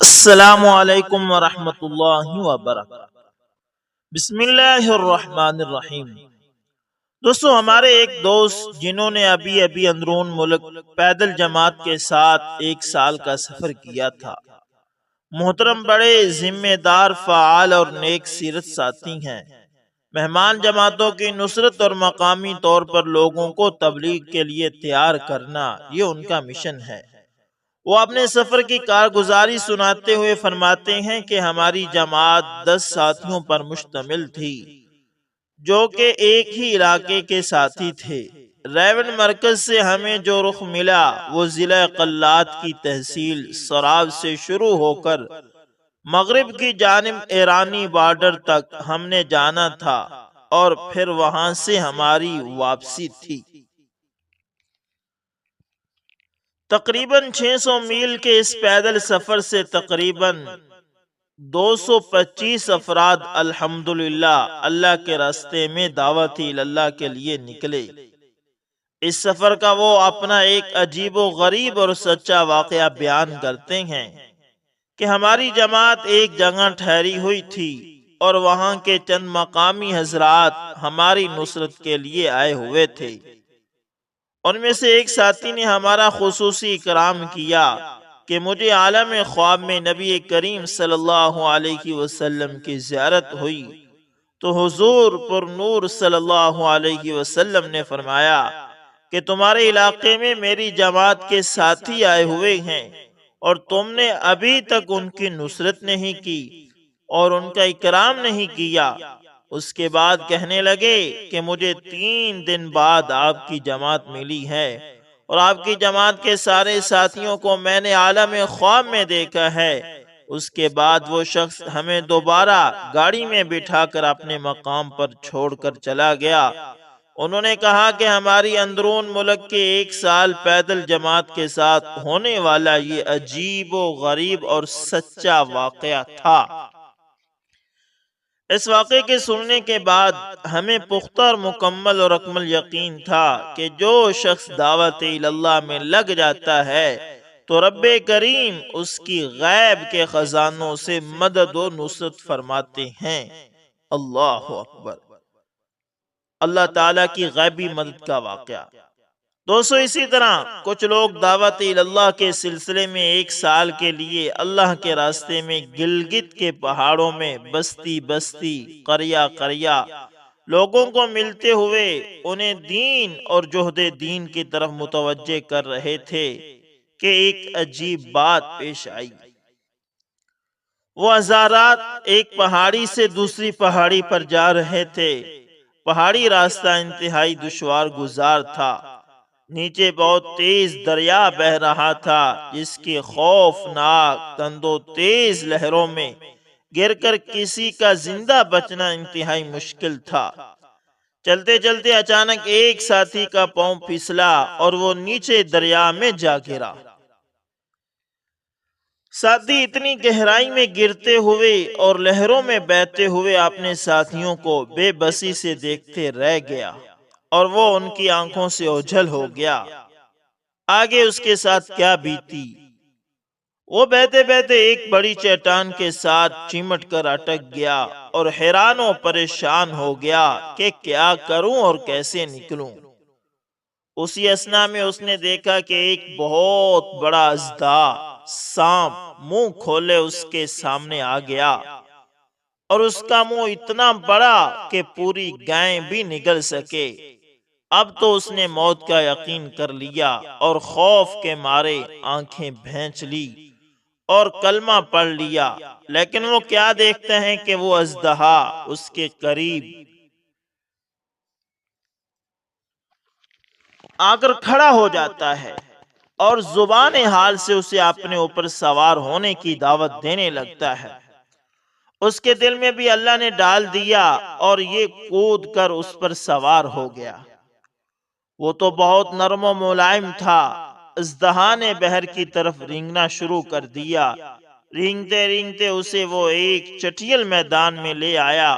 السلام علیکم ورحمۃ اللہ وبرکاتہ۔ بسم اللہ الرحمن الرحیم۔ دوستو، ہمارے ایک دوست جنہوں نے ابھی اندرون ملک پیدل جماعت کے ساتھ 1 سال کا سفر کیا تھا، محترم بڑے ذمہ دار، فعال اور نیک سیرت ساتھی ہیں۔ مہمان جماعتوں کی نصرت اور مقامی طور پر لوگوں کو تبلیغ کے لیے تیار کرنا، یہ ان کا مشن ہے۔ وہ اپنے سفر کی کارگزاری سناتے ہوئے فرماتے ہیں کہ ہماری جماعت 10 ساتھیوں پر مشتمل تھی، جو کہ ایک ہی علاقے کے ساتھی تھے۔ ریون مرکز سے ہمیں جو رخ ملا وہ ضلع قلات کی تحصیل سراب سے شروع ہو کر مغرب کی جانب ایرانی بارڈر تک ہم نے جانا تھا، اور پھر وہاں سے ہماری واپسی تھی۔ تقریباً 600 میل کے اس پیدل سفر سے تقریباً 225 افراد الحمدللہ اللہ کے راستے میں دعوت اللہ کے لیے نکلے۔ اس سفر کا وہ اپنا ایک عجیب و غریب اور سچا واقعہ بیان کرتے ہیں کہ ہماری جماعت ایک جگہ ٹھہری ہوئی تھی اور وہاں کے چند مقامی حضرات ہماری نصرت کے لیے آئے ہوئے تھے۔ ان میں سے ایک ساتھی نے ہمارا خصوصی اکرام کیا کہ مجھے عالم خواب میں نبی کریم صلی اللہ علیہ وسلم کی زیارت ہوئی، تو حضور پر نور صلی اللہ علیہ وسلم نے فرمایا کہ تمہارے علاقے میں میری جماعت کے ساتھی آئے ہوئے ہیں اور تم نے ابھی تک ان کی نصرت نہیں کی اور ان کا اکرام نہیں کیا۔ اس کے بعد کہنے لگے کہ مجھے 3 دن بعد آپ کی جماعت ملی ہے اور آپ کی جماعت کے سارے ساتھیوں کو میں نے عالم خواب میں دیکھا ہے۔ اس کے بعد وہ شخص ہمیں دوبارہ گاڑی میں بٹھا کر اپنے مقام پر چھوڑ کر چلا گیا۔ انہوں نے کہا کہ ہماری اندرون ملک کے 1 سال پیدل جماعت کے ساتھ ہونے والا یہ عجیب و غریب اور سچا واقعہ تھا۔ اس واقعے کے سننے کے بعد ہمیں پختہ اور مکمل اور اکمل یقین تھا کہ جو شخص دعوت اللہ میں لگ جاتا ہے تو رب کریم اس کی غیب کے خزانوں سے مدد و نصرت فرماتے ہیں۔ اللہ اکبر۔ اللہ تعالیٰ کی غیبی مدد کا واقعہ۔ دوستو، اسی طرح کچھ لوگ دعوت اللہ کے سلسلے میں 1 سال کے لیے اللہ کے راستے میں گلگت کے پہاڑوں میں بستی بستی، قریہ قریہ لوگوں کو ملتے ہوئے انہیں دین اور جہد دین کی طرف متوجہ کر رہے تھے کہ ایک عجیب بات پیش آئی۔ وہ حضرات ایک پہاڑی سے دوسری پہاڑی پر جا رہے تھے۔ پہاڑی راستہ انتہائی دشوار گزار تھا۔ نیچے بہت تیز دریا بہ رہا تھا جس کی خوفناک تند و تیز لہروں میں گر کر کسی کا زندہ بچنا انتہائی مشکل تھا۔ چلتے چلتے اچانک ایک ساتھی کا پاؤں پھسلا اور وہ نیچے دریا میں جا گرا۔ ساتھی اتنی گہرائی میں گرتے ہوئے اور لہروں میں بہتے ہوئے اپنے ساتھیوں کو بے بسی سے دیکھتے رہ گیا اور وہ ان کی آنکھوں سے اوجھل ہو گیا۔ آگے اس کے ساتھ کیا بیتی؟ وہ بہتے بہتے ایک بڑی چٹان کے ساتھ چمٹ کر اٹک گیا اور حیران و پریشان ہو گیا کہ کیا کروں اور کیسے نکلوں۔ اسی اثنا میں اس نے دیکھا کہ ایک بہت بڑا اژدہا سانپ منہ کھولے اس کے سامنے آ گیا، اور اس کا منہ اتنا بڑا کہ پوری گائیں بھی نگل سکے۔ اب تو اس نے موت کا یقین کر لیا اور خوف کے مارے آنکھیں بھینچ لی اور کلمہ پڑھ لیا، لیکن وہ کیا دیکھتے ہیں کہ وہ اژدہا اس کے قریب آ کر کھڑا ہو جاتا ہے اور زبان حال سے اسے اپنے اوپر سوار ہونے کی دعوت دینے لگتا ہے۔ اس کے دل میں بھی اللہ نے ڈال دیا اور یہ کود کر اس پر سوار ہو گیا۔ وہ تو بہت نرم و ملائم تھا۔ اژدہا نے بحر کی طرف رینگنا شروع کر دیا۔ رینگتے رینگتے اسے وہ ایک چٹیل میدان میں لے آیا۔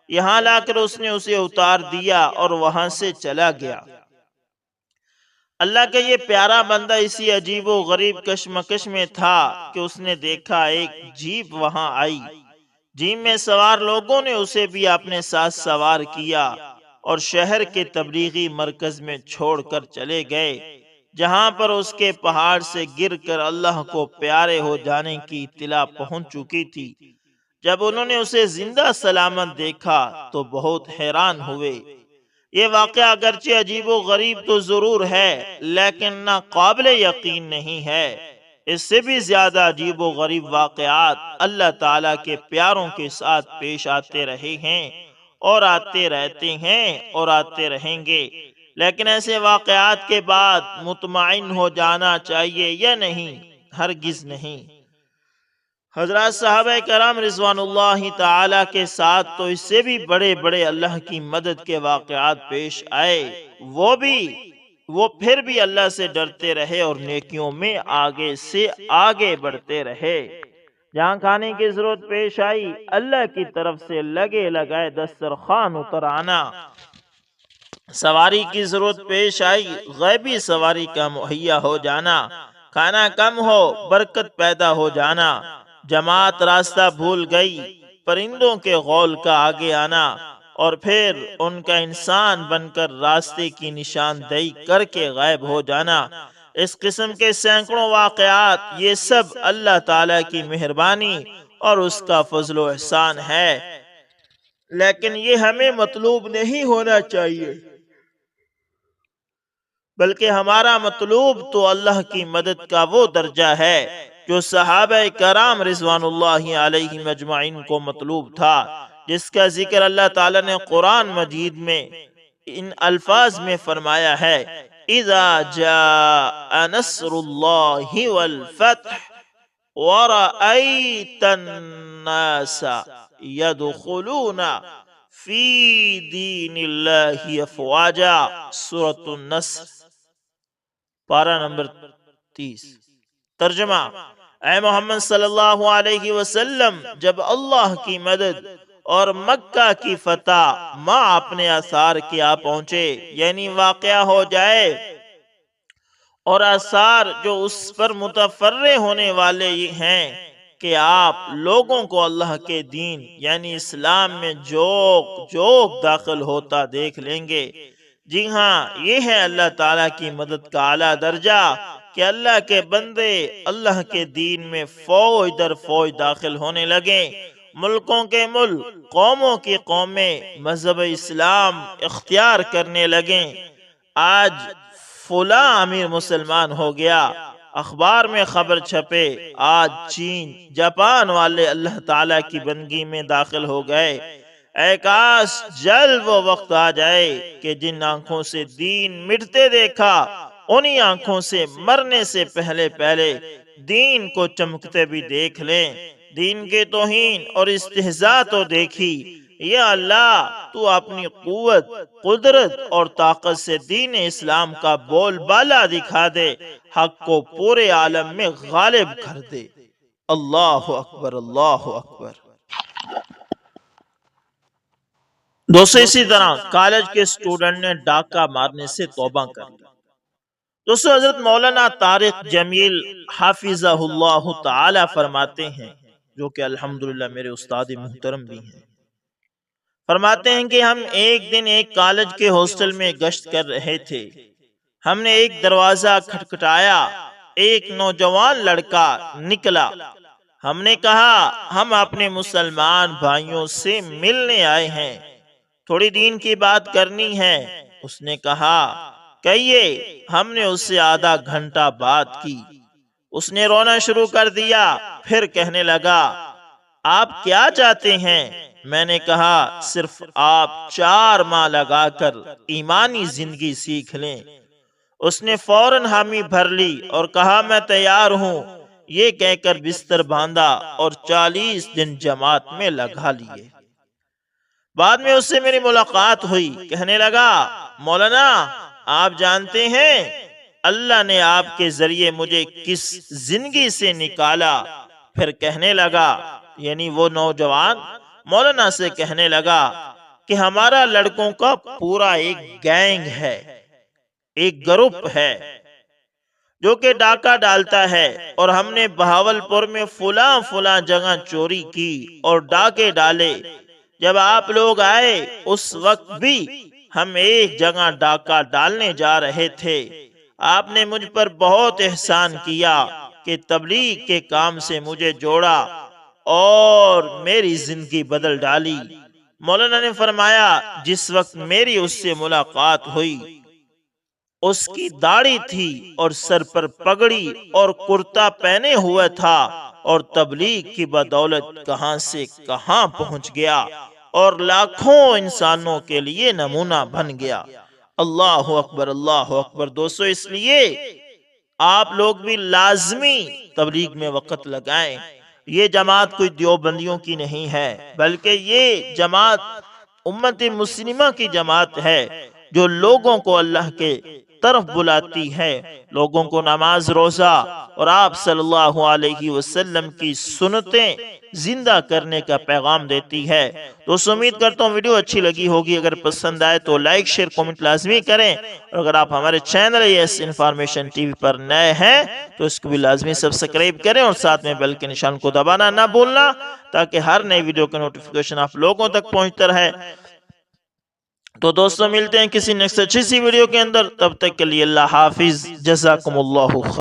یہاں لا کر اس نے اسے اتار دیا اور وہاں سے چلا گیا۔ اللہ کا یہ پیارا بندہ اسی عجیب و غریب کشمکش میں تھا کہ اس نے دیکھا ایک جیپ وہاں آئی۔ جیپ میں سوار لوگوں نے اسے بھی اپنے ساتھ سوار کیا اور شہر کے تبلیغی مرکز میں چھوڑ کر چلے گئے، جہاں پر اس کے پہاڑ سے گر کر اللہ کو پیارے ہو جانے کی اطلاع پہنچ چکی تھی۔ جب انہوں نے اسے زندہ سلامت دیکھا تو بہت حیران ہوئے۔ یہ واقعہ اگرچہ عجیب و غریب تو ضرور ہے، لیکن نہ قابل یقین نہیں ہے۔ اس سے بھی زیادہ عجیب و غریب واقعات اللہ تعالیٰ کے پیاروں کے ساتھ پیش آتے رہے ہیں اور آتے رہتے ہیں اور آتے رہیں گے، لیکن ایسے واقعات کے بعد مطمئن ہو جانا چاہیے یا نہیں؟ ہرگز نہیں۔ حضرات صحابہ کرام رضوان اللہ تعالی کے ساتھ تو اس سے بھی بڑے بڑے اللہ کی مدد کے واقعات پیش آئے، وہ پھر بھی اللہ سے ڈرتے رہے اور نیکیوں میں آگے سے آگے بڑھتے رہے۔ جہاں کھانے کی ضرورت پیش آئی، اللہ کی طرف سے لگے لگائے دسترخوان اتر آنا۔ سواری کی ضرورت پیش آئی، غیبی سواری کا مہیا ہو جانا۔ کھانا کم ہو، برکت پیدا ہو جانا۔ جماعت راستہ بھول گئی، پرندوں کے غول کا آگے آنا، اور پھر ان کا انسان بن کر راستے کی نشاندہی کر کے غائب ہو جانا۔ اس قسم کے سینکڑوں واقعات، یہ سب اللہ تعالی کی مہربانی اور اس کا فضل و احسان ہے، لیکن یہ ہمیں مطلوب نہیں ہونا چاہیے، بلکہ ہمارا مطلوب تو اللہ کی مدد کا وہ درجہ ہے جو صحابہ کرام رضوان اللہ علیہم اجمعین کو مطلوب تھا، جس کا ذکر اللہ تعالی نے قرآن مجید میں ان الفاظ میں فرمایا ہے: اذا جاء نصر اللہ والفتح ورأیت الناس يدخلون فی دین اللہ افواجا۔ سورۃ النصر، پارہ نمبر 30۔ ترجمہ: اے محمد صلی اللہ علیہ وسلم، جب اللہ کی مدد اور مکہ کی فتح ماں اپنے آثار کے آ پہنچے، یعنی واقعہ ہو جائے، اور آثار جو اس پر متفرع ہونے والے یہ ہیں کہ آپ لوگوں کو اللہ کے دین یعنی اسلام میں جوق جوق داخل ہوتا دیکھ لیں گے۔ جی ہاں، یہ ہے اللہ تعالیٰ کی مدد کا اعلیٰ درجہ کہ اللہ کے بندے اللہ کے دین میں فوج در فوج داخل ہونے لگیں، ملکوں کے ملک، قوموں کی قومیں مذہب اسلام اختیار کرنے لگیں۔ آج فلاں امیر مسلمان ہو گیا، اخبار میں خبر چھپے، آج چین، جاپان والے اللہ تعالیٰ کی بندگی میں داخل ہو گئے۔ اے کاش جلد وہ وقت آ جائے کہ جن آنکھوں سے دین مٹتے دیکھا، انہی آنکھوں سے مرنے سے پہلے دین کو چمکتے بھی دیکھ لیں۔ دین کے توہین اور استہزاء تو دیکھی، یا اللہ تو اپنی قوت، قدرت اور طاقت سے دین اسلام کا بول بالا دکھا دے، حق کو پورے عالم میں غالب کر دے۔ اللہ اکبر، اللہ اکبر۔ دوستو، اسی طرح کالج کے اسٹوڈنٹ نے ڈاکہ مارنے سے توبہ کر لی۔ دوستو، حضرت مولانا طارق جمیل حافظہ اللہ تعالی فرماتے ہیں، جو کہ الحمدللہ میرے استاد محترم بھی ہیں، فرماتے ہیں کہ ہم ایک دن ایک کالج کے ہاسٹل میں گشت کر رہے تھے۔ ہم نے ایک دروازہ کھٹکھٹایا، ایک نوجوان لڑکا نکلا۔ ہم نے کہا ہم اپنے مسلمان بھائیوں سے ملنے آئے ہیں، تھوڑی دین کی بات کرنی ہے۔ اس نے کہا کہیے۔ ہم نے اس سے آدھا گھنٹہ بات کی۔ اس نے رونا شروع کر دیا، پھر کہنے لگا آپ کیا چاہتے ہیں؟ میں نے کہا صرف آپ 4 ماہ لگا کر ایمانی زندگی سیکھ لیں۔ اس نے فوراً حامی بھر لی اور کہا میں تیار ہوں۔ یہ کہہ کر بستر باندھا اور 40 دن جماعت میں لگا لیے۔ بعد میں اس سے میری ملاقات ہوئی، کہنے لگا مولانا آپ جانتے ہیں اللہ نے آپ کے ذریعے مجھے کس زندگی سے نکالا؟ پھر کہنے لگا، یعنی وہ نوجوان مولانا سے کہنے لگا کہ ہمارا لڑکوں کا پورا ایک گینگ ہے، ایک گروپ ہے جو کہ ڈاکہ ڈالتا ہے، اور ہم نے بہاولپور میں فلاں جگہ چوری کی اور ڈاکے ڈالے۔ جب آپ لوگ آئے اس وقت بھی ہم ایک جگہ ڈاکہ ڈالنے جا رہے تھے۔ آپ نے مجھ پر بہت احسان کیا کہ تبلیغ کے کام سے مجھے جوڑا اور میری زندگی بدل ڈالی۔ مولانا نے فرمایا جس وقت میری اس سے ملاقات ہوئی، اس کی داڑھی تھی اور سر پر پگڑی اور کرتا پہنے ہوئے تھا، اور تبلیغ کی بدولت کہاں سے کہاں پہنچ گیا اور لاکھوں انسانوں کے لیے نمونہ بن گیا۔ اللہ اکبر، اللہ اکبر۔ دوستو، اس لیے آپ لوگ بھی لازمی تبلیغ میں وقت لگائیں۔ یہ جماعت کوئی دیوبندیوں کی نہیں ہے، بلکہ یہ جماعت امت مسلمہ کی جماعت ہے جو لوگوں کو اللہ کے طرف بلاتی ہے، لوگوں کو نماز، روزہ اور آپ صلی اللہ علیہ وسلم کی سنتیں زندہ کرنے کا پیغام دیتی ہے۔ دوستو، امید کرتا ہوں ویڈیو اچھی لگی ہوگی۔ اگر پسند آئے تو لائک، شیئر، کومنٹ لازمی کریں، اور اگر آپ ہمارے چینل یس انفارمیشن ٹی وی پر نئے ہیں تو اس کو بھی لازمی سبسکرائب کریں، اور ساتھ میں بیل کے نشان کو دبانا نہ بھولنا، تاکہ ہر نئی ویڈیو کا نوٹیفیکیشن آپ لوگوں تک پہنچتا رہے۔ تو دوستو، ملتے ہیں کسی نیکسٹ اچھی سی ویڈیو کے اندر، تب تک کے لیے اللہ حافظ، جزاکم اللہ خیر۔